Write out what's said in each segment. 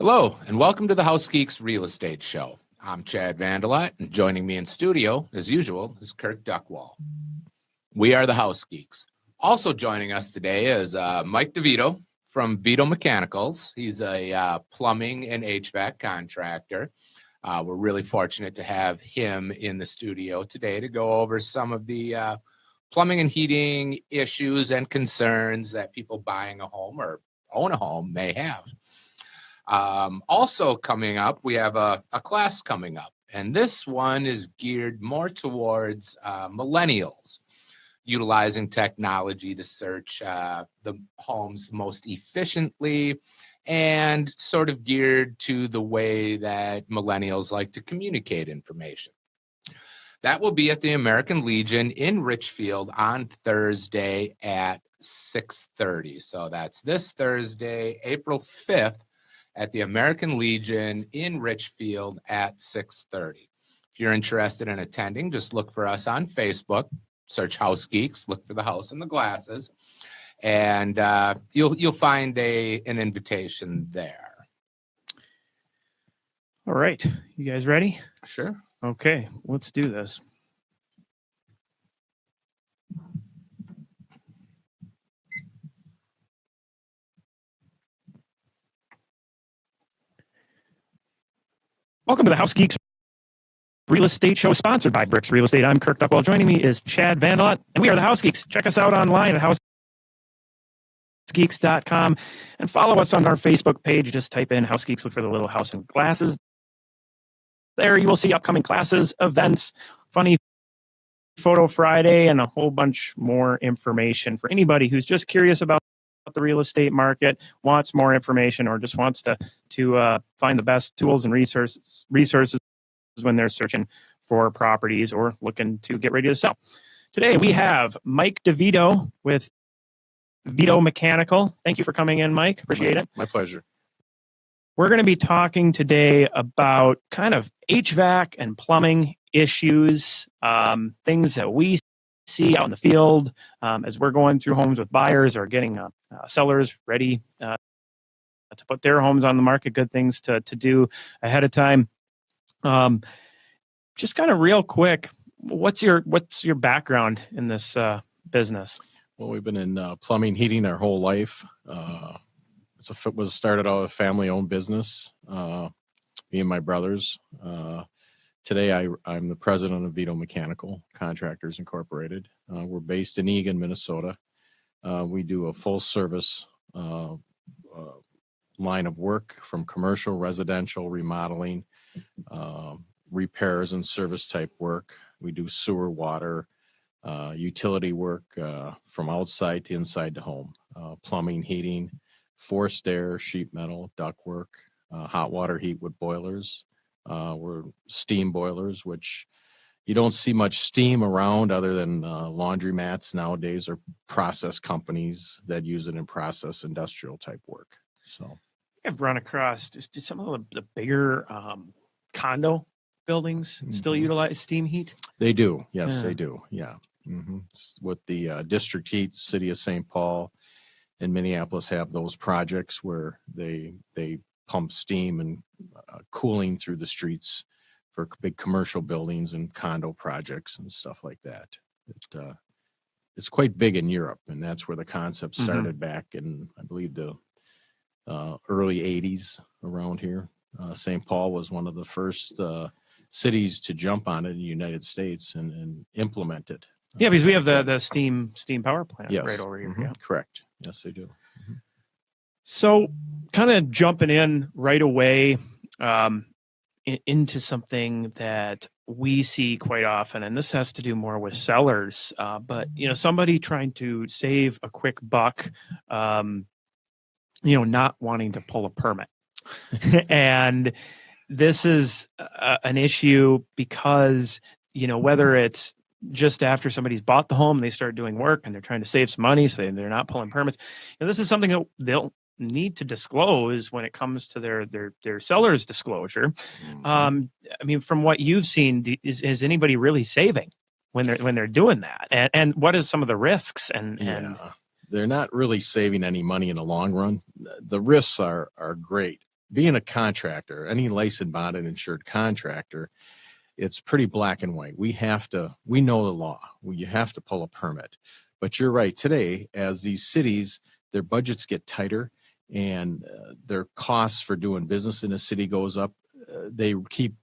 Hello, and welcome to the House Geeks Real Estate Show. I'm Chad Vandelat, and joining me in studio, as usual, is Kirk Duckwall. We are the House Geeks. Also joining us today is Mike DeVito from Vito Mechanicals. He's a plumbing and HVAC contractor. We're really fortunate to have him in the studio today to go over some of the plumbing and heating issues and concerns that people buying a home or own a home may have. Also coming up, we have a class coming up, and this one is geared more towards millennials, utilizing technology to search the homes most efficiently and sort of geared to the way that millennials like to communicate information. That will be at the American Legion in Richfield on Thursday at 6:30. So that's this Thursday, April 5th. At the American Legion in Richfield at 6:30. If you're interested in attending, just look for us on Facebook, search House Geeks, look for the house and the glasses, and you'll find an invitation there. All right, you guys ready? Sure. Okay, let's do this. Welcome to the House Geeks Real Estate Show, sponsored by Bricks Real Estate. I'm Kirk Duckwall. Joining me is Chad Vandelat, and we are the House Geeks. Check us out online at housegeeks.com and follow us on our Facebook page. Just type in House Geeks, look for the little house and glasses. There you will see upcoming classes, events, funny Photo Friday, and a whole bunch more information for anybody who's just curious about the real estate market, wants more information, or just wants to find the best tools and resources when they're searching for properties or looking to get ready to sell. Today we have Mike DeVito with Vito Mechanical. Thank you for coming in, Mike. Appreciate it. My pleasure. We're going to be talking today about kind of HVAC and plumbing issues, things that we see out in the field as we're going through homes with buyers or getting sellers ready to put their homes on the market, good things to do ahead of time. Just kind of real quick, what's your background in this business? Well, we've been in plumbing, heating our whole life. Was started out a family-owned business. Me and my brothers. Today, I'm the president of Vito Mechanical Contractors Incorporated. We're based in Eagan, Minnesota. We do a full-service line of work from commercial, residential, remodeling, repairs and service type work. We do sewer, water, utility work from outside to inside the home, plumbing, heating, forced air, sheet metal, duct work, hot water heat with boilers. We're steam boilers, which you don't see much steam around other than laundromats nowadays, or process companies that use it in process industrial type work. So I've run across just some of the bigger condo buildings still utilize steam heat. They do. Yes, they do. Yeah. With the district heat, city of St. Paul and Minneapolis have those projects where they pump steam and cooling through the streets for big commercial buildings and condo projects and stuff like that. It's quite big in Europe, and that's where the concept started back in, I believe, the early 80s around here. St. Paul was one of the first cities to jump on it in the United States and implement it. Yeah, because we have the steam power plant right over here. Yeah. Correct. Yes, they do. So kind of jumping in right away into something that we see quite often, and this has to do more with sellers, but somebody trying to save a quick buck, not wanting to pull a permit. And this is an issue because, whether it's just after somebody's bought the home, they start doing work and they're trying to save some money, so they're not pulling permits. This is something that they'll need to disclose when it comes to their seller's disclosure. I mean, from what you've seen, is anybody really saving when they're doing that? And what is some of the risks? And they're not really saving any money in the long run. The risks are great. being a contractor, any licensed bonded insured contractor, it's pretty black and white. We know the law. You have to pull a permit. But you're right. Today, as these cities, their budgets get tighter and their costs for doing business in a city goes up, they keep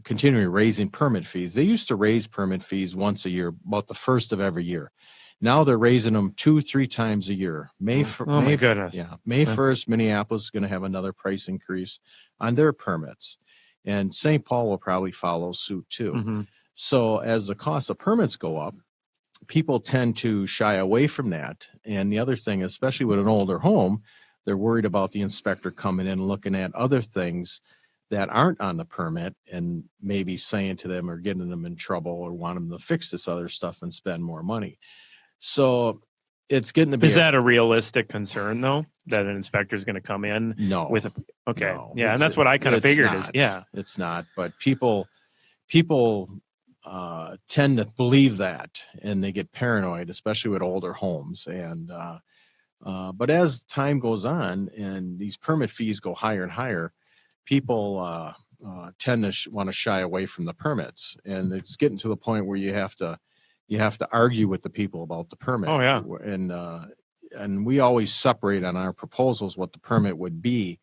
continuing raising permit fees. They used to raise permit fees once a year, about the first of every year. Now they're raising them 2-3 times a year. May goodness. May 1st, Minneapolis is going to have another price increase on their permits. And St. Paul will probably follow suit too. Mm-hmm. So as the cost of permits go up, people tend to shy away from that. And the other thing, especially with an older home, they're worried about the inspector coming in and looking at other things that aren't on the permit and maybe saying to them or getting them in trouble or want them to fix this other stuff and spend more money. So it's getting to be. Is that a realistic concern though, that an inspector is going to come in no with a, okay. No, yeah. And that's what I kind of figured is, yeah. It's not, but people tend to believe that and they get paranoid, especially with older homes. And, but as time goes on and these permit fees go higher and higher, people tend to want to shy away from the permits, and it's getting to the point where you have to argue with the people about the permit. Oh yeah. And we always separate on our proposals what the permit would be,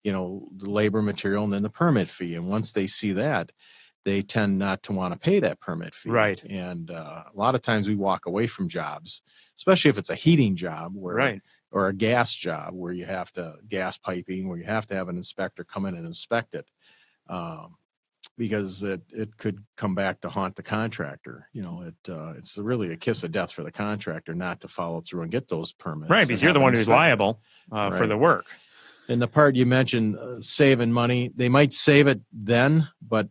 the labor material and then the permit fee. And once they see that, they tend not to want to pay that permit fee. Right. And a lot of times we walk away from jobs, especially if it's a heating job where right. or a gas job where you have to gas piping, where you have to have an inspector come in and inspect it, because it could come back to haunt the contractor. It's really a kiss of death for the contractor not to follow through and get those permits. Right, because you're the one who's liable for Right. the work. And the part you mentioned, saving money, they might save it then, but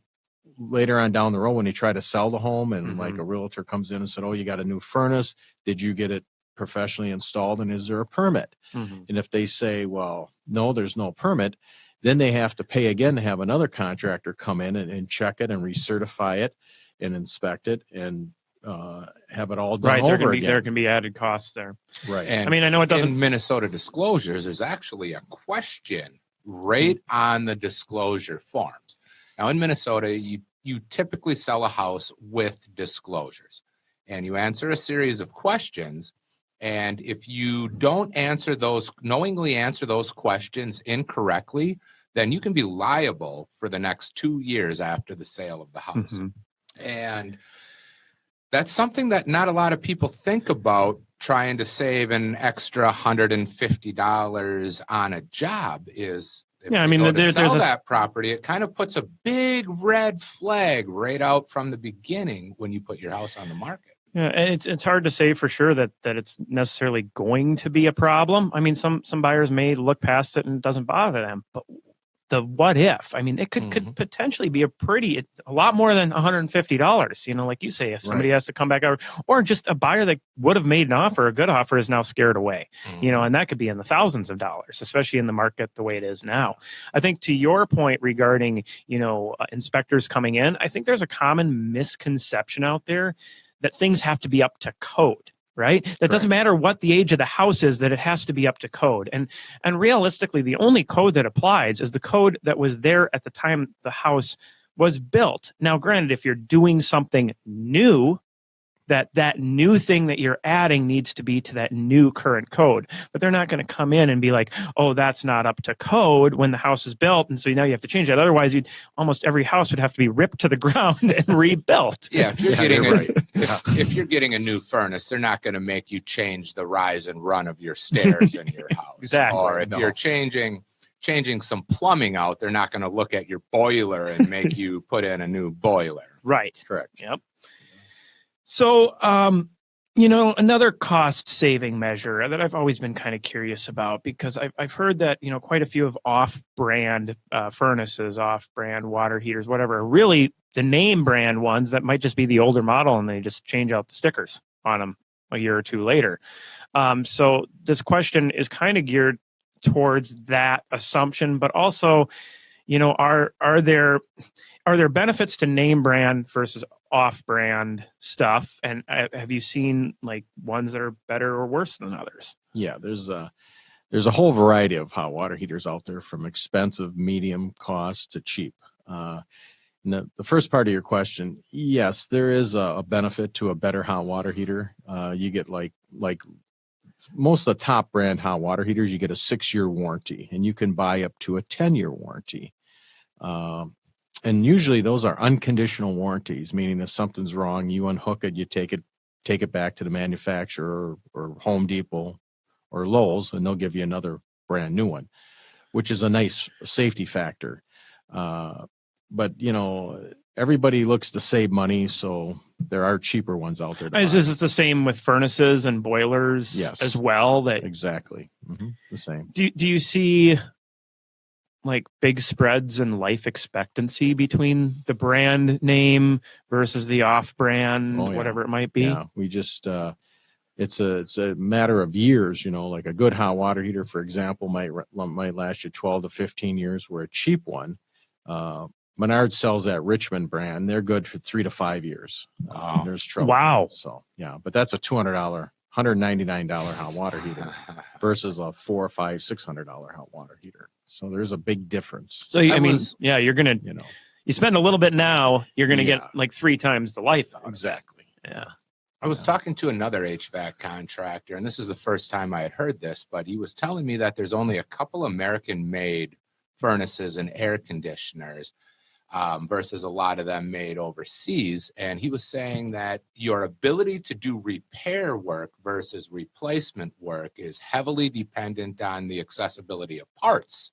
later on down the road when they try to sell the home and like a realtor comes in and said, oh, you got a new furnace. Did you get it professionally installed and is there a permit? And if they say, well, no, there's no permit, then they have to pay again to have another contractor come in and check it and recertify it and inspect it and have it all done Right, over again. There can be added costs there. Right. And I mean, I know it doesn't. in Minnesota disclosures, there's actually a question right on the disclosure forms. Now in Minnesota, you typically sell a house with disclosures and you answer a series of questions. And if you don't knowingly answer those questions incorrectly, then you can be liable for the next 2 years after the sale of the house. And that's something that not a lot of people think about, trying to save an extra $150 on a job is. Yeah, I mean, there's that property, it kind of puts a big red flag right out from the beginning when you put your house on the market. Yeah, and it's hard to say for sure that it's necessarily going to be a problem. I mean, some buyers may look past it and it doesn't bother them, but the what if? I mean, it could potentially be a lot more than $150. Like you say, if somebody has to come back over, or just a buyer that would have made an offer, a good offer, is now scared away. And that could be in the thousands of dollars, especially in the market the way it is now. I think to your point regarding inspectors coming in, I think there's a common misconception out there that things have to be up to code. Right? That doesn't matter what the age of the house is, that it has to be up to code. And realistically, the only code that applies is the code that was there at the time the house was built. Now, granted, if you're doing something new, that new thing that you're adding needs to be to that new current code. But they're not going to come in and be like, oh, that's not up to code when the house is built. And so now you have to change that. Otherwise, almost every house would have to be ripped to the ground and rebuilt. Yeah, if you're getting a new furnace, they're not going to make you change the rise and run of your stairs in your house. Exactly. Or if you're changing some plumbing out, they're not going to look at your boiler and make you put in a new boiler. Right. Correct. Yep. So, another cost-saving measure that I've always been kind of curious about, because I've heard that, quite a few of off-brand furnaces, off-brand water heaters, whatever, are really the name brand ones that might just be the older model and they just change out the stickers on them a year or two later. So this question is kind of geared towards that assumption, but also, are there benefits to name brand versus off-brand stuff, and have you seen like ones that are better or worse than others? Yeah, there's there's a whole variety of hot water heaters out there, from expensive, medium cost to cheap. And the first part of your question, yes, there is a benefit to a better hot water heater. You get like most of the top brand hot water heaters, you get a 6-year warranty, and you can buy up to a 10-year warranty. And usually those are unconditional warranties, meaning if something's wrong, you unhook it, you take it back to the manufacturer or Home Depot or Lowe's, and they'll give you another brand new one, which is a nice safety factor. But everybody looks to save money, so there are cheaper ones out there. Is it the same with furnaces and boilers Yes. as well? That Exactly. The same. do you see like big spreads in life expectancy between the brand name versus the off brand, Oh, yeah. whatever it might be? Yeah, we just it's a matter of years. Like a good hot water heater, for example, might last you 12 to 15 years. Where a cheap one, Menards sells that Richmond brand. They're good for 3 to 5 years. Wow. There's trouble. Wow. So yeah, but that's a $200, $199 hot water heater versus a $400, $500, $600 hot water heater. So there's a big difference. So you're gonna you spend a little bit now, you're gonna Yeah. get like 3 times the life out of it. Exactly. Yeah. I was talking to another HVAC contractor, and this is the first time I had heard this, but he was telling me that there's only a couple American-made furnaces and air conditioners versus a lot of them made overseas. And he was saying that your ability to do repair work versus replacement work is heavily dependent on the accessibility of parts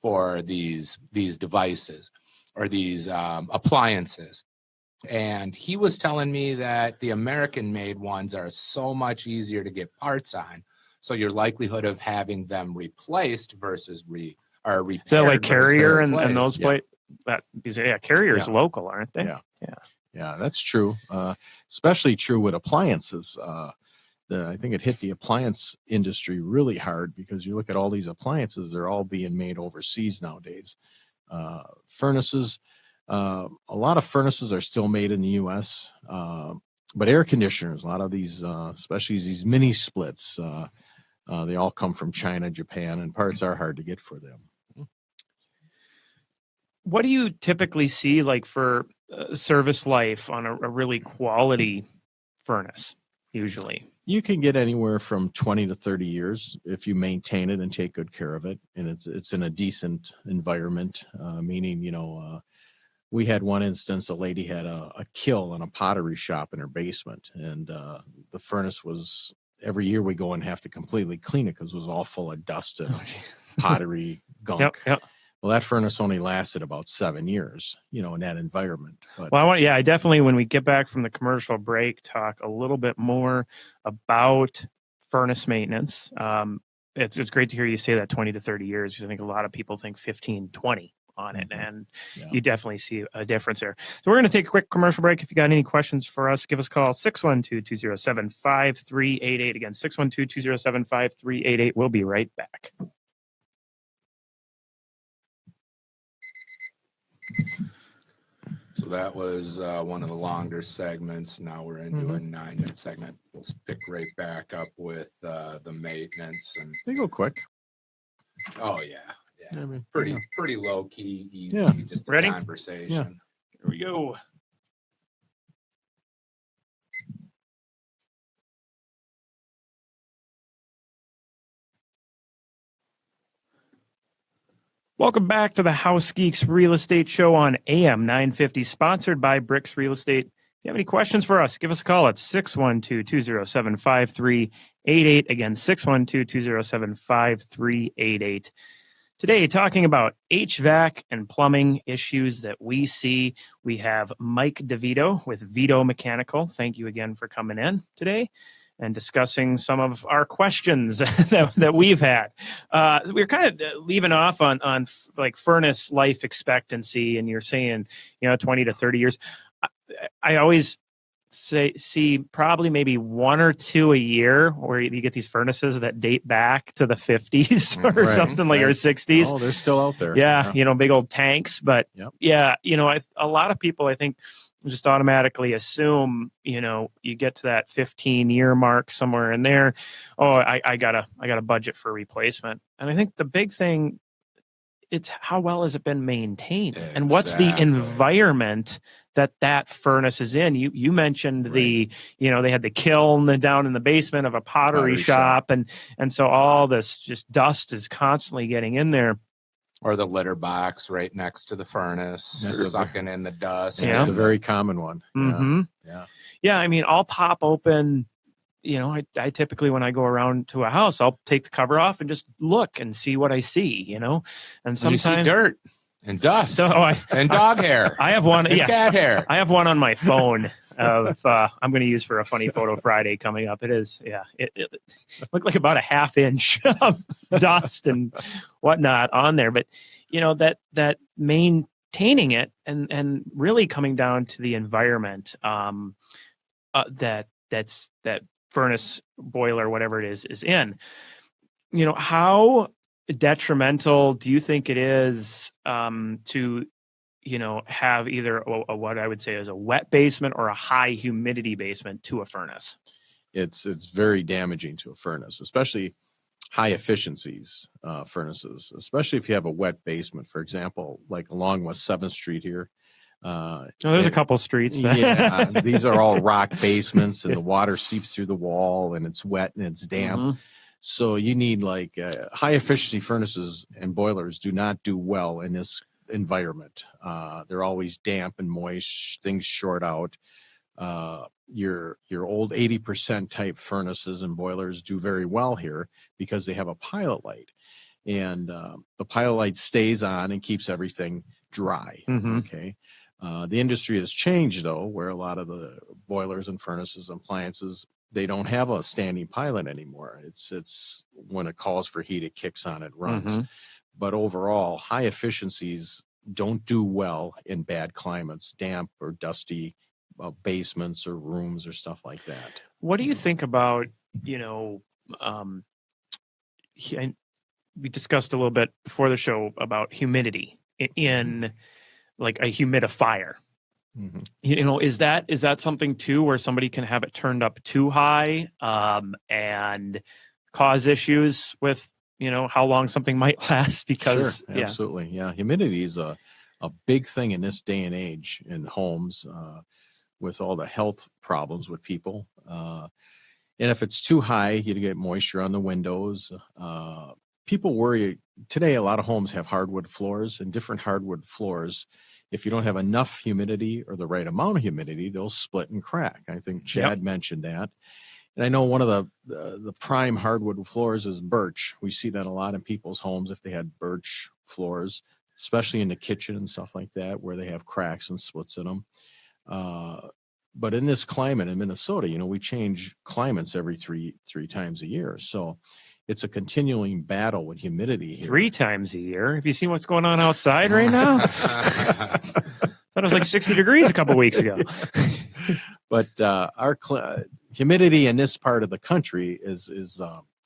for these devices or these appliances. And he was telling me that the American-made ones are so much easier to get parts on. So your likelihood of having them replaced versus repaired. Is that like versus Carrier and replaced. those Yeah. Carrier's Yeah. local, aren't they? Yeah. Yeah, that's true. Especially true with appliances. I think it hit the appliance industry really hard because you look at all these appliances, they're all being made overseas nowadays. Furnaces, a lot of furnaces are still made in the U.S., but air conditioners, a lot of these, especially these mini splits, they all come from China, Japan, and parts are hard to get for them. What do you typically see like for service life on a really quality furnace usually? You can get anywhere from 20 to 30 years if you maintain it and take good care of it, and it's in a decent environment. Meaning, we had one instance, a lady had a kiln and a pottery shop in her basement, and the furnace was, every year we go and have to completely clean it because it was all full of dust and pottery gunk. Yep. Well, that furnace only lasted about 7 years, in that environment. But Well, I definitely, when we get back from the commercial break, talk a little bit more about furnace maintenance. It's great to hear you say that 20 to 30 years, because I think a lot of people think 15, 20 on it, and Yeah. you definitely see a difference there. So we're going to take a quick commercial break. If you got any questions for us, give us a call, 612-207-5388. Again, 612-207-5388. We'll be right back. So that was one of the longer segments. Now we're into a 9-minute segment. Let's pick right back up with the maintenance. And they go quick. oh yeah, I mean, pretty low key, easy, Yeah. just a Ready? conversation. Here we go. Welcome back to the House Geeks Real Estate Show on AM 950, sponsored by Bricks Real Estate. If you have any questions for us, give us a call at 612-207-5388. Again, 612-207-5388. Today, talking about HVAC and plumbing issues that we see. We have Mike DeVito with Vito Mechanical. Thank you again for coming in today and discussing some of our questions that we've had. We're kind of leaving off on like furnace life expectancy, and you're saying, 20 to 30 years. I always see probably maybe 1 or 2 a year where you get these furnaces that date back to the 50s or Right, something like, or right. 60s. Oh, they're still out there. Yeah, big old tanks. But Yep. yeah, a lot of people, I think, just automatically assume, you get to that 15-year mark somewhere in there. Oh, I got a budget for replacement. And I think the big thing, it's how well has it been maintained, and what's the Exactly. environment that furnace is in. You mentioned they had the kiln down in the basement of a pottery shop, and so all this just dust is constantly getting in there. Or the litter box right next to the furnace, That's sucking in the dust. Yeah. It's a very common one. Mm-hmm. Yeah. I mean, I'll pop open. I typically, when I go around to a house, I'll take the cover off and just look and see what I see. And sometimes you see dirt and dust So and dog hair. I have one. And Yes, cat hair. I have one on my phone of I'm going to use for a funny photo Friday coming up. It is, it looked like about a half-inch of dust and whatnot on there. But that maintaining it and really coming down to the environment that furnace, boiler, whatever it is in. How detrimental do you think it is to have either what I would say is a wet basement or a high humidity basement to a furnace? It's very damaging to a furnace, especially high efficiencies furnaces, especially if you have a wet basement. For example, like along West 7th Street here. There's a couple streets. Yeah, these are all rock basements, and the water seeps through the wall, and it's wet and it's damp. Mhm. So you need high efficiency furnaces and boilers do not do well in this environment. They're always damp and moist. Things short out. Your old 80% type furnaces and boilers do very well here because they have a pilot light, and the pilot light stays on and keeps everything dry. Mhm. Okay. The industry has changed though, where a lot of the boilers and furnaces and appliances, they don't have a standing pilot anymore. It's when it calls for heat, it kicks on, it runs. Mhm. But overall, high efficiencies don't do well in bad climates, damp or dusty basements or rooms or stuff like that. What do you think about, we discussed a little bit before the show about humidity in like a humidifier. Mhm. Is that something too, where somebody can have it turned up too high and cause issues with, how long something might last? Because Sure, absolutely. Yeah. Humidity is a big thing in this day and age in homes with all the health problems with people. And if it's too high, you get moisture on the windows. People worry today, a lot of homes have hardwood floors, and different hardwood floors, if you don't have enough humidity or the right amount of humidity, they'll split and crack. I think Chad mentioned that. And I know one of the prime hardwood floors is birch. We see that a lot in people's homes if they had birch floors, especially in the kitchen and stuff like that, where they have cracks and splits in them. But in this climate in Minnesota, we change climates every three times a year. So it's a continuing battle with humidity here. 3 times a year. Have you seen what's going on outside right now? Thought it was like 60 degrees a couple weeks ago. But our humidity in this part of the country is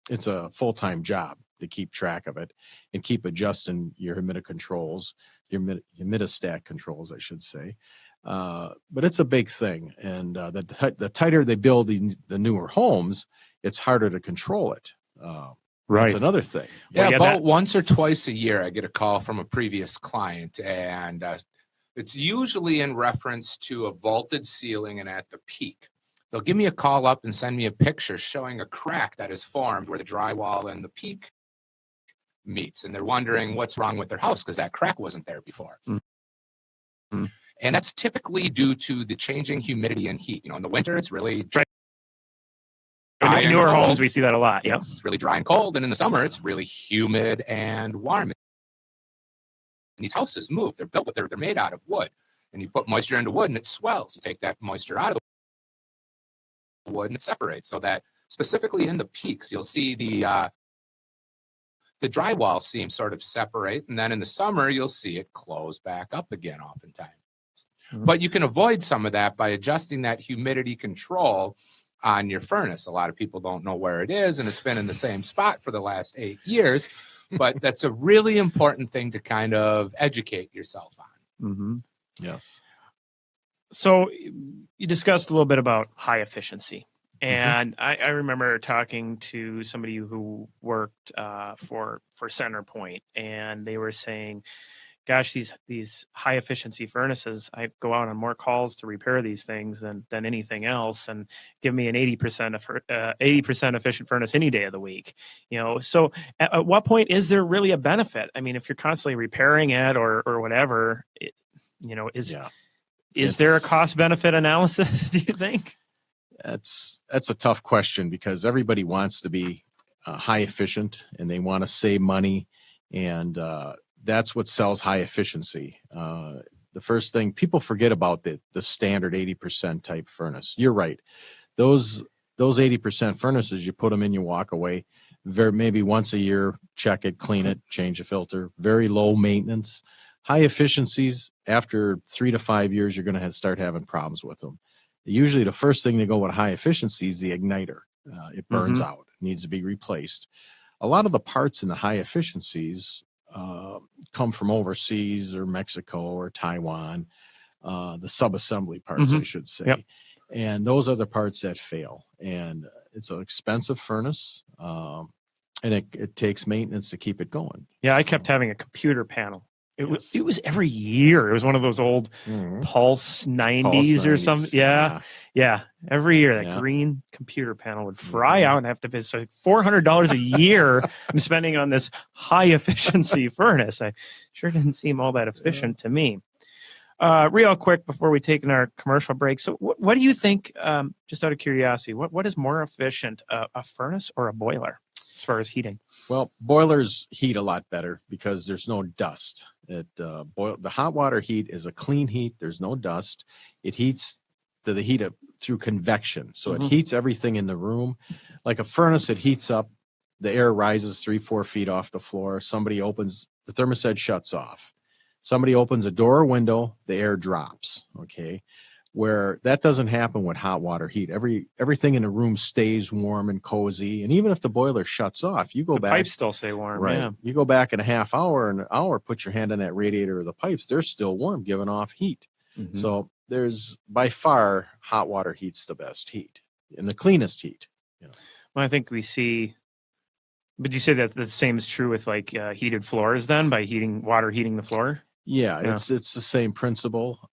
it's a full-time job to keep track of it and keep adjusting your humidistat controls, I should say. But it's a big thing, and the tighter they build the newer homes, it's harder to control it. Right. That's another thing. Yeah, Well, about once or twice a year, I get a call from a previous client, and it's usually in reference to a vaulted ceiling and at the peak. They'll give me a call up and send me a picture showing a crack that is formed where the drywall and the peak meets, and they're wondering what's wrong with their house because that crack wasn't there before. Mm-hmm. And that's typically due to the changing humidity and heat. In the winter, it's really dry In and newer cold. homes, we see that a lot. Yes. It's really dry and cold, and in the summer, it's really humid and warm. And these houses move. They're built with they're made out of wood, and you put moisture into wood, and it swells. You take that moisture out of the wood, and it separates. So that specifically in the peaks, you'll see the drywall seam sort of separate, and then in the summer, you'll see it close back up again, oftentimes. Mhm. But you can avoid some of that by adjusting that humidity control on your furnace. A lot of people don't know where it is, and it's been in the same spot for the last 8 years. But that's a really important thing to kind of educate yourself on. Mm-hmm. Yes. So you discussed a little bit about high efficiency. And I remember talking to somebody who worked for Centerpoint, and they were saying, gosh, these high efficiency furnaces, I go out on more calls to repair these things than anything else, and give me an 80% efficient furnace any day of the week. So at what point is there really a benefit? I mean, if you're constantly repairing it or whatever, is there a cost benefit analysis, do you think? That's a tough question because everybody wants to be high efficient and they want to save money, and that's what sells high efficiency. The first thing people forget about the standard 80% type furnace. You're right; those 80% furnaces, you put them in, you walk away. Maybe once a year, check it, clean it, change the filter. Very low maintenance. High efficiencies, after 3 to 5 years, you're going to start having problems with them. Usually the first thing to go with high efficiency is the igniter. It burns out, needs to be replaced. A lot of the parts in the high efficiencies come from overseas or Mexico or Taiwan, the sub-assembly parts, I should say. Yep. And those are the parts that fail. And it's an expensive furnace, and it takes maintenance to keep it going. Yeah, I kept having a computer panel. It was every year. It was one of those old Pulse 90s or something. Yeah. Every year that green computer panel would fry out and have to pay $400 a year I'm spending on this high efficiency furnace. I sure didn't seem all that efficient to me. Real quick before we take in our commercial break. So what do you think, just out of curiosity, what is more efficient, a furnace or a boiler as far as heating? Well, boilers heat a lot better because there's no dust. The hot water heat is a clean heat. There's no dust. It heats through convection. So it heats everything in the room. Like a furnace, it heats up. The air rises 3-4 feet off the floor. Somebody opens, the thermostat shuts off. Somebody opens a door or window, the air drops. Okay. Where that doesn't happen with hot water heat. Everything in the room stays warm and cozy. And even if the boiler shuts off, you go back. The pipes still stay warm. Right. Yeah. You go back in a half hour, an hour, put your hand on that radiator or the pipes. They're still warm, giving off heat. So there's by far hot water heat's the best heat and the cleanest heat. Well, I think we see. Would you say that the same is true with like heated floors then, by water heating the floor? Yeah. It's the same principle.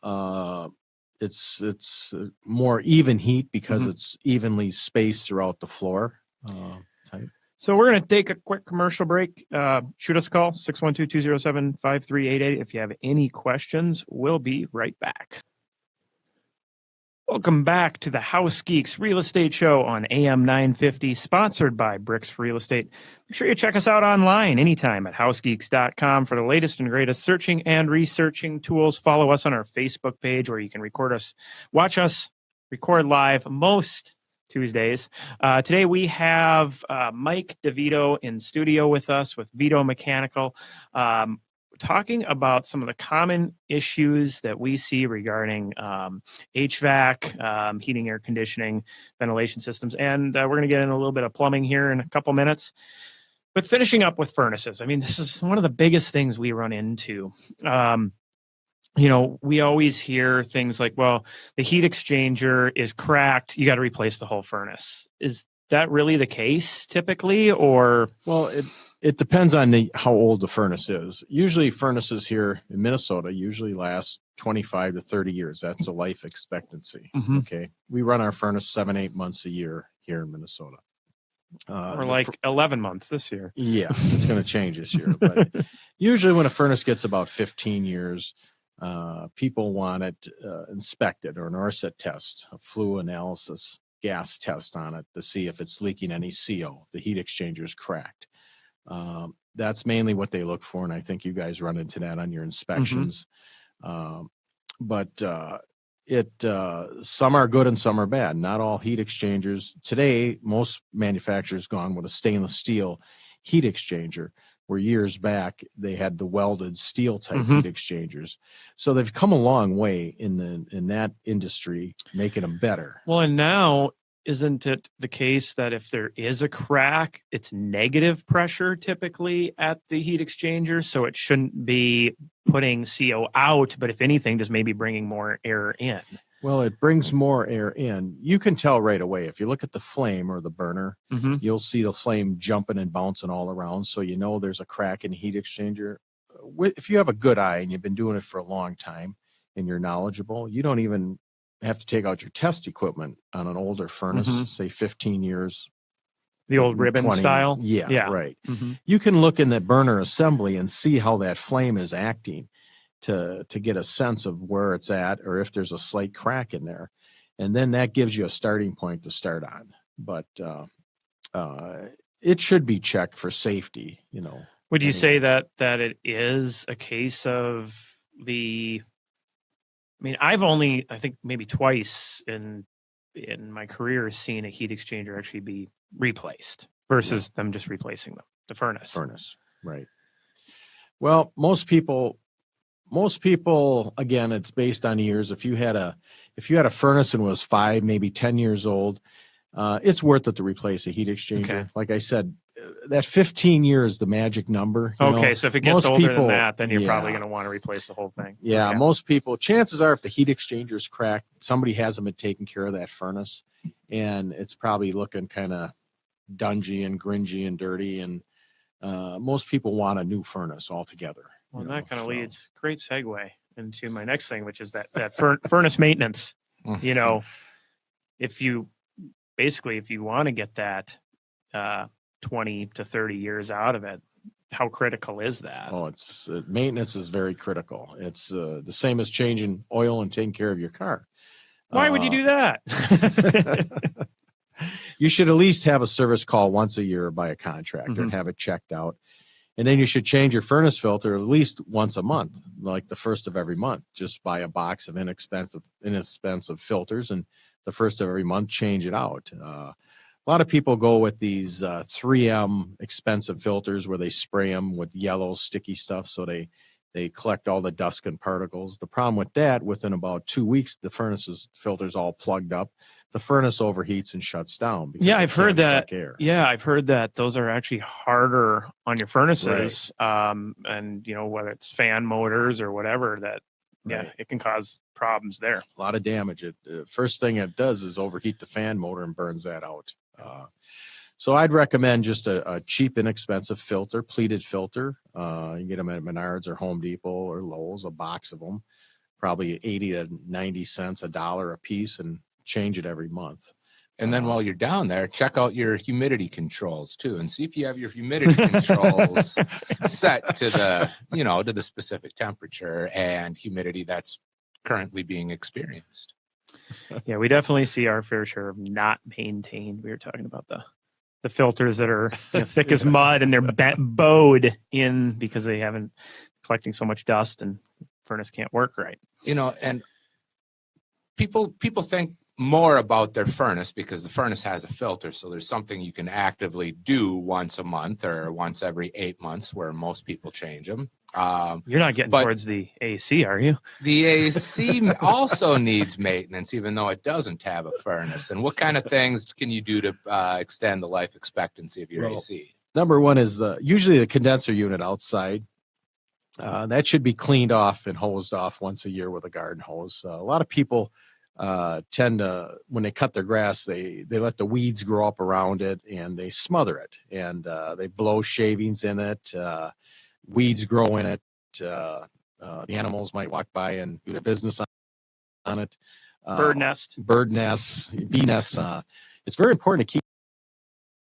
It's more even heat because it's evenly spaced throughout the floor type. So we're going to take a quick commercial break. Shoot us a call, 612-207-5388. If you have any questions, we'll be right back. Welcome back to the House Geeks Real Estate Show on AM 950, sponsored by Bricks Real Estate. Make sure you check us out online anytime at housegeeks.com for the latest and greatest searching and researching tools. Follow us on our Facebook page where you can watch us record live most Tuesdays. Today we have Mike DeVito in studio with us with Vito Mechanical. Talking about some of the common issues that we see regarding HVAC, heating, air conditioning, ventilation systems. And we're going to get in a little bit of plumbing here in a couple minutes. But finishing up with furnaces, I mean, this is one of the biggest things we run into. We always hear things like, well, the heat exchanger is cracked. You got to replace the whole furnace. Is that really the case typically, or? Well, it depends on how old the furnace is. Usually furnaces here in Minnesota usually last 25 to 30 years. That's the life expectancy. Okay. We run our furnace 7-8 months a year here in Minnesota. Or like 11 months this year. Yeah, it's going to change this year. But usually when a furnace gets about 15 years, people want it inspected, or an ORSET test, a flue analysis gas test on it to see if it's leaking any CO, if the heat exchanger is cracked. That's mainly what they look for, and I think you guys run into that on your inspections. But some are good and some are bad. Not all heat exchangers. Today, most manufacturers gone with a stainless steel heat exchanger, where years back they had the welded steel type heat exchangers. So they've come a long way in that industry, making them better. Well, and now, isn't it the case that if there is a crack, it's negative pressure typically at the heat exchanger? So it shouldn't be putting CO out, but if anything, just maybe bringing more air in. Well, it brings more air in. You can tell right away. If you look at the flame or the burner, Mm-hmm. you'll see the flame jumping and bouncing all around. So you know there's a crack in the heat exchanger. If you have a good eye and you've been doing it for a long time and you're knowledgeable, you don't even have to take out your test equipment on an older furnace, Mhm. say 15 years. The old ribbon 20 style. Yeah, Yeah. right. Mm-hmm. You can look in that burner assembly and see how that flame is acting to get a sense of where it's at or if there's a slight crack in there. And then that gives you a starting point to start on. But it should be checked for safety, you know. Would you anyway. say that it is a case of the? I mean, I've only, I think, maybe twice in my career seen a heat exchanger actually be replaced versus them just replacing the furnace. Right. Well, most people, again, it's based on years. If you had a furnace and was 5, maybe 10 years old, it's worth it to replace a heat exchanger. Okay. Like I said, that 15 years is the magic number. you Okay, know. so if it gets most older people- than that, then you're probably yeah. going to want to replace the whole thing. Yeah, Okay. most people, chances are if the heat exchanger's cracked, somebody hasn't been taking care of that furnace and it's probably looking kind of dungy and gringy and dirty. And most people want a new furnace altogether. Well, you that know, kind of so. leads great segue into my next thing, which is that furnace maintenance. You know, if you want to get that 20 to 30 years out of it, how critical is that? Oh, it's maintenance is very critical. It's the same as changing oil and taking care of your car. Why would you do that? You should at least have a service call once a year by a contractor and Mhm. have it checked out. And then you should change your furnace filter at least once a month, like the first of every month. Just buy a box of inexpensive filters and the first of every month, change it out. A lot of people go with these 3M expensive filters where they spray them with yellow sticky stuff so they collect all the dust and particles. The problem with that, within about 2 weeks, the filter's all plugged up. The furnace overheats and shuts down. because Yeah, it I've heard can't that. suck air. Yeah, I've heard that those are actually harder on your furnaces. And you know, whether it's fan motors or whatever, that Right. it can cause problems there. A lot of damage. First thing it does is overheat the fan motor and burns that out. So I'd recommend just a cheap, inexpensive filter, pleated filter. You can get them at Menards or Home Depot or Lowe's, a box of them, probably 80 to 90 cents, $1 a piece, and change it every month. And then while you're down there, check out your humidity controls too, and see if you have your humidity controls set to the specific temperature and humidity that's currently being experienced. Yeah, we definitely see our fair share of not maintained. We were talking about the filters that are thick as mud and they're bowed in because they haven't collecting so much dust and furnace can't work right. And people think more about their furnace because the furnace has a filter. So there's something you can actively do once a month or once every 8 months where most people change them. You're not getting but- towards the AC, are you? The AC also needs maintenance, even though it doesn't have a furnace. And what kind of things can you do to extend the life expectancy of your Well, AC? Number one is usually the condenser unit outside. That should be cleaned off and hosed off once a year with a garden hose. A lot of people tend to, when they cut their grass, they let the weeds grow up around it and they smother it and they blow shavings in it. Weeds grow in it. The animals might walk by and do their business on it. Bird nest. Bird nests, bee nests. It's very important to keep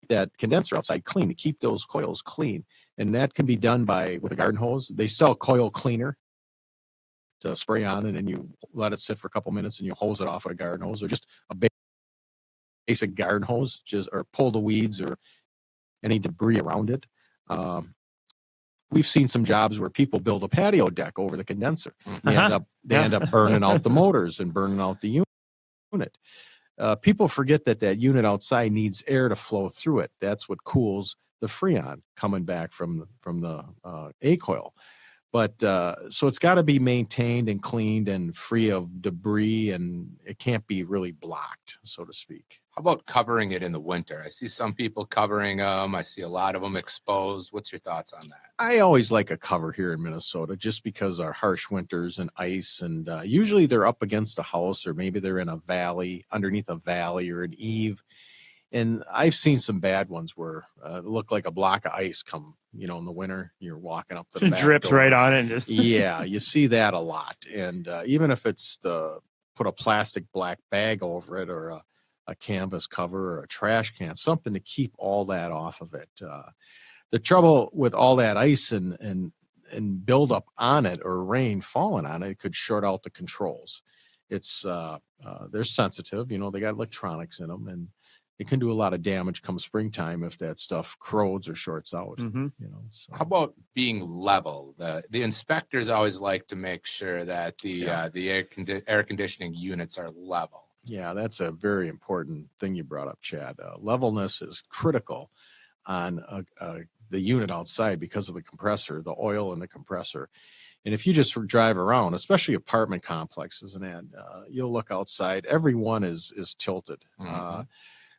that condenser outside clean, to keep those coils clean. And that can be done with a garden hose. They sell coil cleaner to spray on, and then you let it sit for a couple minutes and you hose it off with a garden hose, or just a basic garden hose, or pull the weeds or any debris around it. We've seen some jobs where people build a patio deck over the condenser. They end up burning out the motors and burning out the unit. People forget that unit outside needs air to flow through it. That's what cools the Freon coming back from the A coil. But so it's got to be maintained and cleaned and free of debris, and it can't be really blocked, so to speak. How about covering it in the winter? I see some people covering them. I see a lot of them exposed. What's your thoughts on that? I always like a cover here in Minnesota just because our harsh winters and ice, and usually they're up against a house, or maybe they're in a valley, underneath a valley or an eave. And I've seen some bad ones where it look like a block of ice come, in the winter. You're walking up to the It back drips door. right on it. And just Yeah, you see that a lot. And even if it's put a plastic black bag over it, or a canvas cover or a trash can, something to keep all that off of it. The trouble with all that ice and buildup on it, or rain falling on it, it could short out the controls. It's they're sensitive, they got electronics in them, and it can do a lot of damage come springtime if that stuff corrodes or shorts out. Mhm. So. How about being level? The inspectors always like to make sure that the air conditioning units are level. Yeah, that's a very important thing you brought up, Chad. Levelness is critical on the unit outside because of the compressor, the oil in the compressor. And if you just drive around, especially apartment complexes, and you'll look outside, everyone is tilted.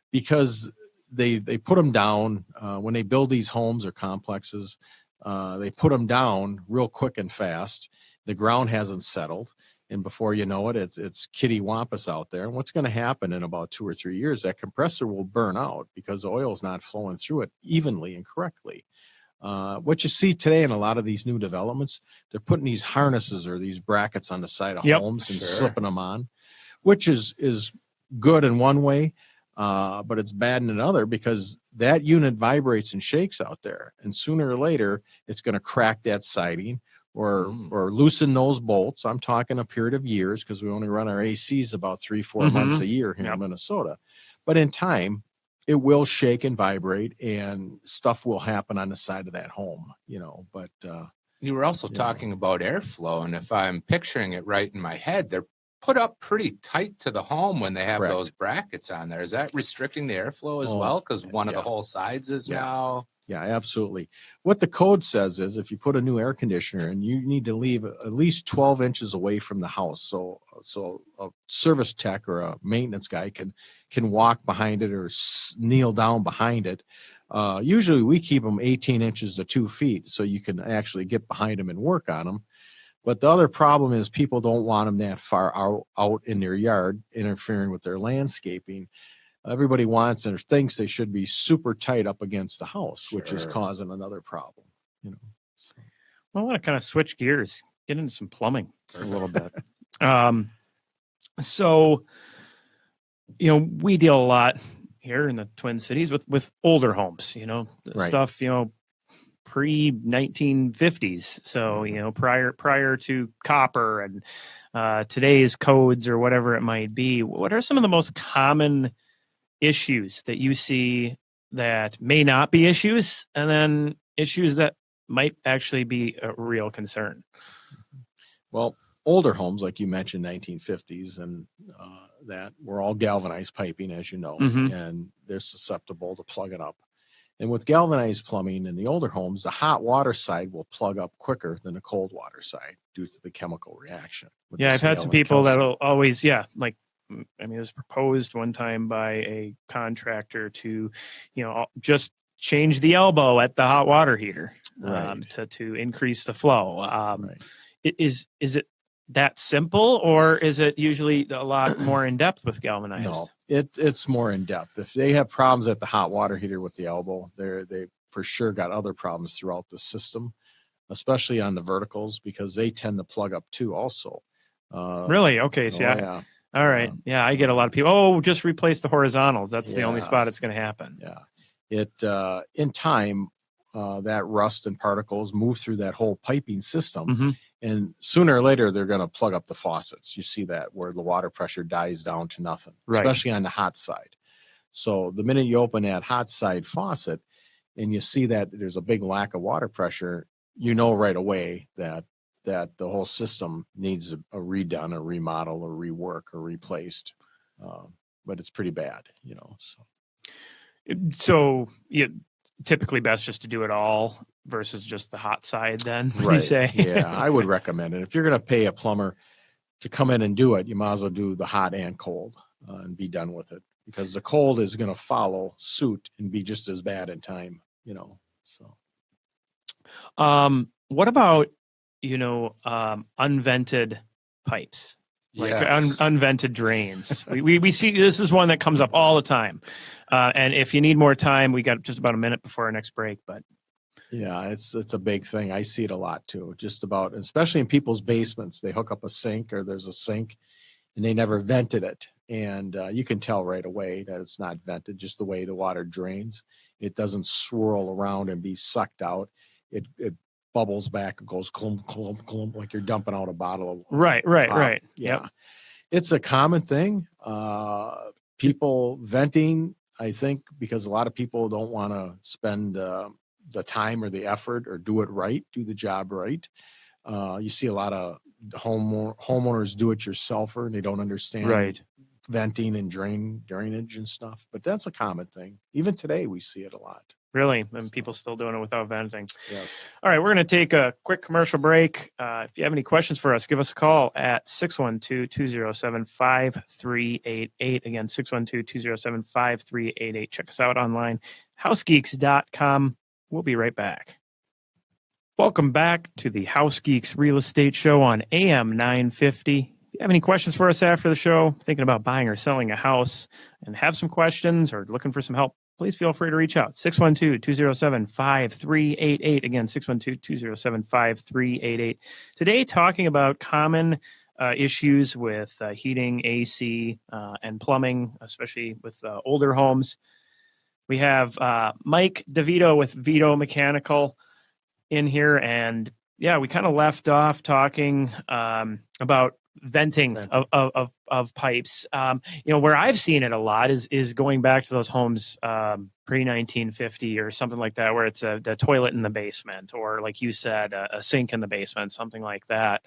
Because they put them down when they build these homes or complexes. They put them down real quick and fast. The ground hasn't settled, and before you know it, it's kitty wampus out there. And what's going to happen in about 2 or 3 years? That compressor will burn out because the oil is not flowing through it evenly and correctly. What you see today in a lot of these new developments, they're putting these harnesses or these brackets on the side of homes and slipping them on, which is good in one way. But it's bad in another, because that unit vibrates and shakes out there, and sooner or later it's going to crack that siding or loosen those bolts. I'm talking a period of years, because we only run our ACs about 3-4 months a year here in Minnesota. But in time, it will shake and vibrate, and stuff will happen on the side of that home. But you were also talking about airflow, and if I'm picturing it right in my head, they're put up pretty tight to the home when they have those brackets on there. Is that restricting the airflow as well? Because one of the whole sides is now. Yeah, absolutely. What the code says is, if you put a new air conditioner in, you need to leave at least 12 inches away from the house. So a service tech or a maintenance guy can walk behind it or kneel down behind it. Usually we keep them 18 inches to 2 feet, so you can actually get behind them and work on them. But the other problem is people don't want them that far out in their yard, interfering with their landscaping. Everybody wants and thinks they should be super tight up against the house, which is causing another problem. So. Well, I want to kind of switch gears, get into some plumbing for a little bit. So, we deal a lot here in the Twin Cities with older homes, stuff, pre-1950s. So, prior to copper and today's codes or whatever it might be. What are some of the most common issues that you see that may not be issues, and then issues that might actually be a real concern? Well, older homes, like you mentioned, 1950s, and that were all galvanized piping, as you know, and they're susceptible to plugging up. And with galvanized plumbing in the older homes, the hot water side will plug up quicker than the cold water side due to the chemical reaction. Yeah, I've had some people that'll always, it was proposed one time by a contractor to, just change the elbow at the hot water heater to increase the flow. Is it that simple, or is it usually a lot more in depth with galvanized? No, it's more in depth. If they have problems at the hot water heater with the elbow, they for sure got other problems throughout the system, especially on the verticals, because they tend to plug up too also. Really? Okay. So yeah. All right. I get a lot of people, just replace the horizontals. That's the only spot it's going to happen. Yeah. It in time, that rust and particles move through that whole piping system. And sooner or later, they're going to plug up the faucets. You see that, where the water pressure dies down to nothing, especially on the hot side. So the minute you open that hot side faucet and you see that there's a big lack of water pressure, right away that the whole system needs a redone, a remodel, or rework, or replaced. But it's pretty bad, So typically best just to do it all versus just the hot side then, right. You say? Yeah, I would recommend it. If you're going to pay a plumber to come in and do it, you might as well do the hot and cold and be done with it. because the cold is going to follow suit and be just as bad in time, so. What about, unvented pipes? Like Yes. unvented drains. We see this is one that comes up all the time. And if you need more time, we got just about a minute before our next break, but Yeah, it's a big thing. I see it a lot too, just about, especially in people's basements. They hook up a sink or there's a sink and they never vented it. And you can tell right away that it's not vented, just the way the water drains. It doesn't swirl around and be sucked out. It bubbles back, it goes clump, clump, clump, like you're dumping out a bottle of right. Yeah. Yep. It's a common thing. People venting, I think, because a lot of people don't want to spend the time or the effort or do the job right. You see a lot of homeowners do it yourselfer and they don't understand Right. venting and drainage and stuff. But that's a common thing. Even today, we see it a lot. Really. And people still doing it without venting. Yes. All right, we're going to take a quick commercial break. If you have any questions for us, give us a call at 612-207-5388. Again, 612-207-5388. Check us out online, housegeeks.com. We'll be right back. Welcome back to the House Geeks Real Estate Show on AM 950. If you have any questions for us after the show, thinking about buying or selling a house and have some questions or looking for some help, please feel free to reach out. 612-207-5388. Again, 612-207-5388. Today, talking about common issues with heating, AC, and plumbing, especially with older homes. We have Mike DeVito with Vito Mechanical in here. And yeah, we kind of left off talking about venting of pipes. Where I've seen it a lot is going back to those homes pre-1950 or something like that, where it's the toilet in the basement, or like you said, a sink in the basement, something like that.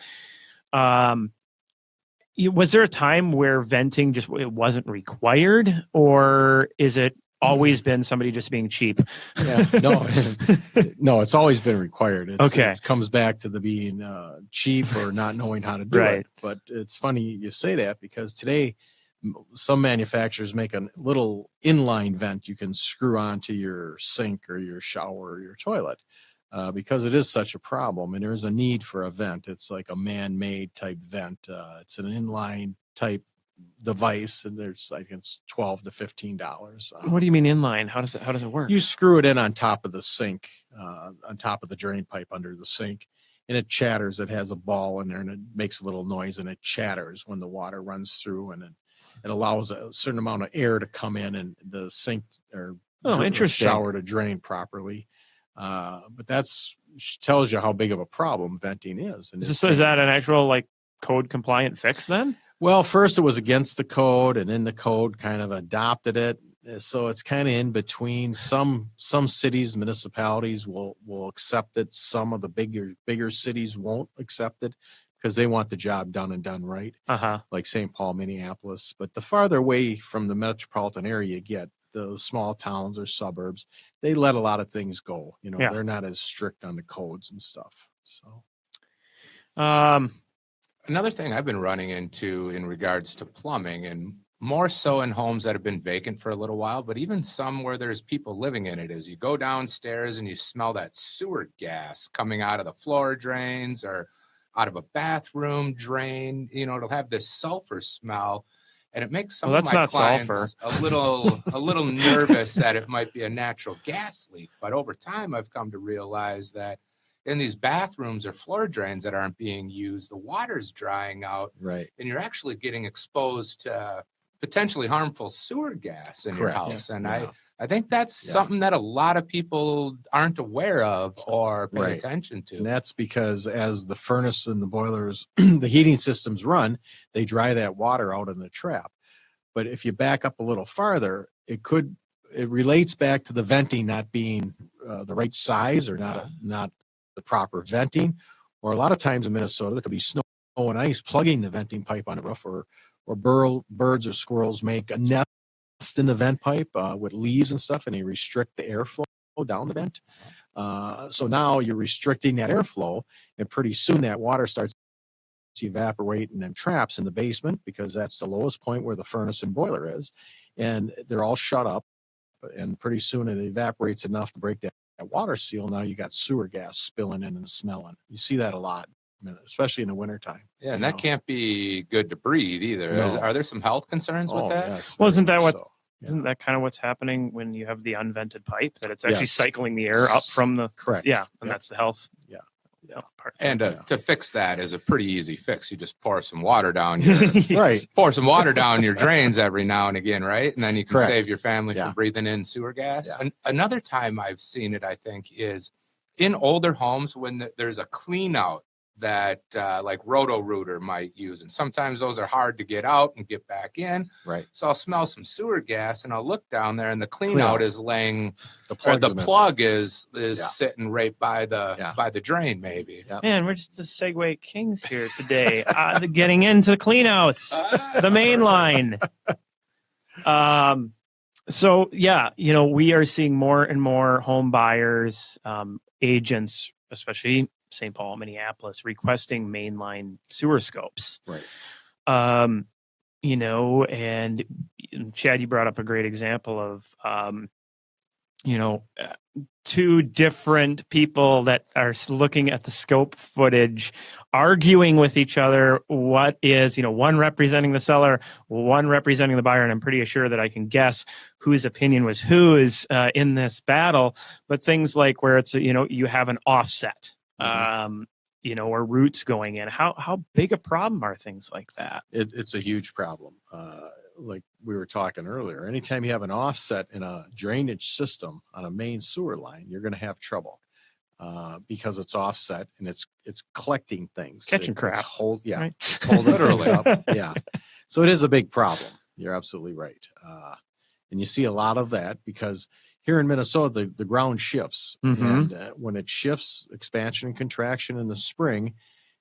Was there a time where venting it wasn't required, or is it always been somebody just being cheap? Yeah, no, it's always been required. It comes back to the being cheap or not knowing how to do it. But it's funny you say that, because today some manufacturers make a little inline vent you can screw onto your sink or your shower or your toilet, because it is such a problem and there's a need for a vent. It's like a man-made type vent. It's an inline type device, and I think it's $12 to $15. What do you mean inline? How does it work? You screw it in on top of the sink, on top of the drain pipe under the sink, and it chatters. It has a ball in there, and it makes a little noise, and it chatters when the water runs through, and it allows a certain amount of air to come in, and the sink or shower to drain properly. But that's tells you how big of a problem venting is. And is that an actual code compliant fix then? Well, first it was against the code, and then the code kind of adopted it. So it's kind of in between. Some cities, municipalities will accept it. Some of the bigger cities won't accept it because they want the job done and done right. Like St. Paul, Minneapolis. But the farther away from the metropolitan area you get, the small towns or suburbs, they let a lot of things go. They're not as strict on the codes and stuff. So, another thing I've been running into in regards to plumbing, and more so in homes that have been vacant for a little while, but even some where there's people living in it, is you go downstairs and you smell that sewer gas coming out of the floor drains or out of a bathroom drain. It'll have this sulfur smell, and it makes some of my clients a little nervous that it might be a natural gas leak. But over time, I've come to realize that in these bathrooms or floor drains that aren't being used, the water's drying out, right, and you're actually getting exposed to potentially harmful sewer gas in your house. Yeah. And Yeah. I think that's something that a lot of people aren't aware of or pay attention to. And that's because as the furnace and the boilers, the heating systems run, they dry that water out in the trap. But if you back up a little farther, it relates back to the venting not being the right size, or not the proper venting. Or a lot of times in Minnesota, there could be snow and ice plugging the venting pipe on the roof, or birds or squirrels make a nest in the vent pipe with leaves and stuff, and they restrict the airflow down the vent. So now you're restricting that airflow, and pretty soon that water starts to evaporate and then traps in the basement, because that's the lowest point where the furnace and boiler is. and they're all shut up. And pretty soon it evaporates enough to break that water seal. Now you got sewer gas spilling in and smelling. You see that a lot, especially in the wintertime. Yeah, and you that know. can't be good to breathe either. No. Are there some health concerns with that? Yes, Well, isn't very that much what- so. Yeah. Isn't that kind of what's happening when you have the unvented pipe? That it's actually Yes. cycling the air up from the Correct. Yeah, and Yep. that's the health. Yeah. Part. And Yeah. to fix that is a pretty easy fix. You just pour some water down your Right. pour some water down your drains every now and again, right? And then you can Correct. save your family Yeah. from breathing in sewer gas. Yeah. Another time I've seen it, I think, is in older homes when there's a clean out that like Roto-Rooter might use. And sometimes those are hard to get out and get back in. Right. So I'll smell some sewer gas and I'll look down there and the clean Clean out out. is laying, The or plug's the missing. plug is Yeah. sitting right by the Yeah. by the drain maybe. Yeah. Man, we're just the Segway kings here today. Getting into the cleanouts, the main line. So yeah, we are seeing more and more home buyers, agents, especially St. Paul, Minneapolis, requesting mainline sewer scopes. Right. And Chad, you brought up a great example of, two different people that are looking at the scope footage, arguing with each other. What is, one representing the seller, one representing the buyer, and I'm pretty sure that I can guess whose opinion was whose in this battle. But things like where it's, you have an offset. Or roots going in. How big a problem are things like that? It's a huge problem. Like we were talking earlier, anytime you have an offset in a drainage system on a main sewer line, you're going to have trouble because it's offset and it's collecting things. Catching crap. It's Right? it's holding things Literally. up. Yeah. So it is a big problem. You're absolutely right. And you see a lot of that because here in Minnesota, the ground shifts. Mhm. And when it shifts, expansion and contraction in the spring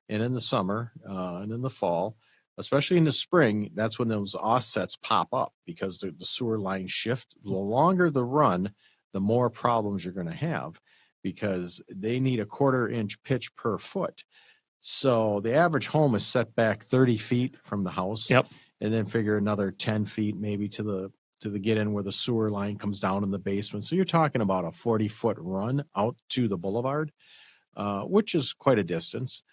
and in the summer and in the fall, especially in the spring, that's when those offsets pop up because the sewer lines shift. The longer the run, the more problems you're going to have because they need a 1/4 inch pitch per foot. So the average home is set back 30 feet from the house. Yep. And then figure another 10 feet maybe to the get in where the sewer line comes down in the basement. So you're talking about a 40-foot run out to the boulevard, which is quite a distance.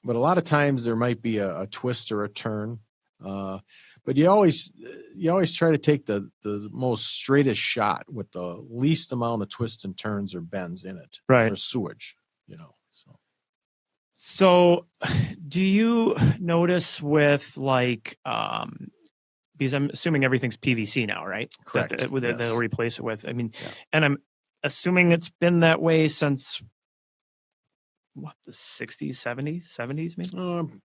But a lot of times there might be a twist or a turn. But you always try to take the most straightest shot with the least amount of twists and turns or bends in it Right. for sewage, So do you notice with because I'm assuming everything's PVC now, right? Correct. They'll Yes. replace it with. I mean, Yeah. and I'm assuming it's been that way since the 60s, 70s maybe?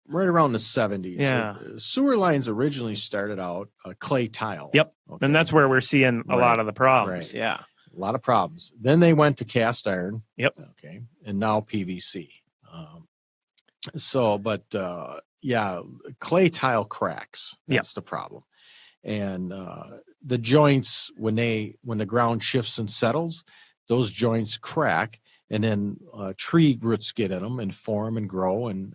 Right around the 70s. Yeah. Sewer lines originally started out clay tile. Yep. Okay. And that's where we're seeing a Right. lot of the problems. Right. Yeah. A lot of problems. Then they went to cast iron. Yep. Okay. And now PVC. Clay tile cracks. Yep. That's the problem. And the joints, when the ground shifts and settles, those joints crack, and then tree roots get in them and form and grow, and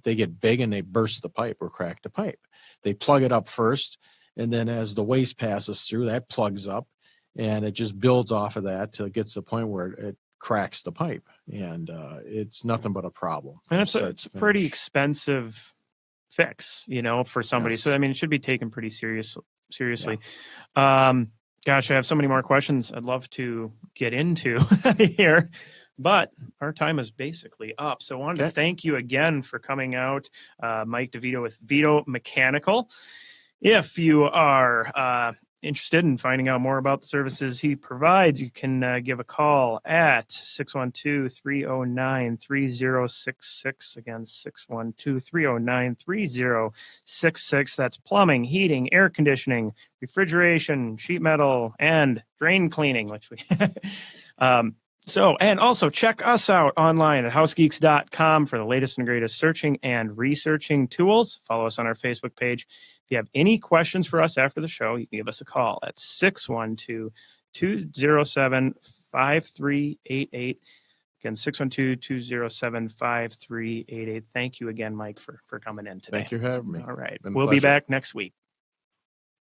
they get big and they burst the pipe or crack the pipe. They plug it up first, and then as the waste passes through, that plugs up, and it just builds off of that till it gets to the point where it cracks the pipe, and it's nothing but a problem. And from it's a start to pretty finish. expensive fix, for somebody. Yes. So, I mean, it should be taken pretty seriously. Gosh, I have so many more questions I'd love to get into here, but our time is basically up. So I wanted to Okay. thank you again for coming out, Mike DeVito with Vito Mechanical. If you are interested in finding out more about the services he provides, you can give a call at 612-309-3066. Again, 612-309-3066. That's plumbing, heating, air conditioning, refrigeration, sheet metal, and drain cleaning, which we and also check us out online at housegeeks.com for the latest and greatest searching and researching tools. Follow us on our Facebook page. If you have any questions for us after the show, you can give us a call at 612-207-5388. Again, 612-207-5388. Thank you again, Mike, for coming in today. Thank you for having me. All right. Been a We'll be pleasure. back next week.